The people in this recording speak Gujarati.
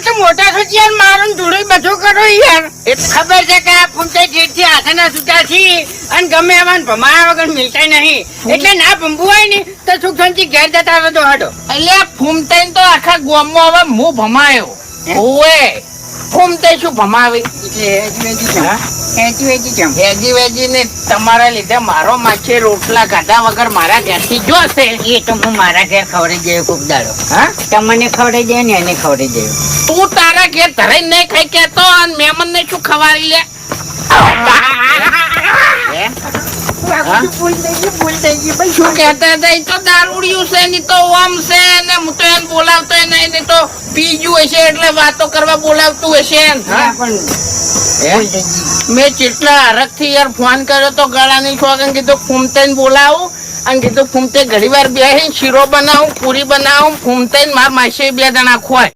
તો મોટા છો યાર, મારું ધૂળો બધું કરો યાર. એટલે ખબર છે કે આ ફૂમતે જેટથી હાથના છૂટા છી અને ગમે એમાં ભમાયા વગર મિલતા નહીં. એટલે ના ભંભુવાય ને તો સુખ શાંતિ ઘેર જતા રહો તો હટો. એટલે ફૂમતાઈ તો આખા ગામમાં હવે હું ભમાયો. ઓએ ફૂમતાઈ શું ભમાવી? હેજી વેજી ને તમારા લીધે મારો માછે રોટલા ખાધા વગર મારા ઘેરથી જોશે. એ તો હું મારા ઘેર ખવડાવી દે ખૂબ દાડો. હા, તમને ખવડાવી દે ને એને ખવડાવી દે. તું તારા ઘેર ધરાઈ નહીં ખાઈ કેતો અને મહેમાન ને શું ખવાડી લે? શું કહેતા હતા? એ તો દારૂડિયું છે ને તો ઓમ છે ને હું તો એને બોલાવતો નહીં ને તો પીજું હશે એટલે વાતો કરવા બોલાવતું હશે. મેં કેટલા હરખ થી યાર ફોન કર્યો તો ગળાની છોકન કીધું ફૂમતાઈને બોલાવું અને કીધું ફૂમતે ઘણી વાર બેસીને શીરો બનાવું, પૂરી બનાવું, ફૂમતાઈને મારા માસી બે જણા ખોય.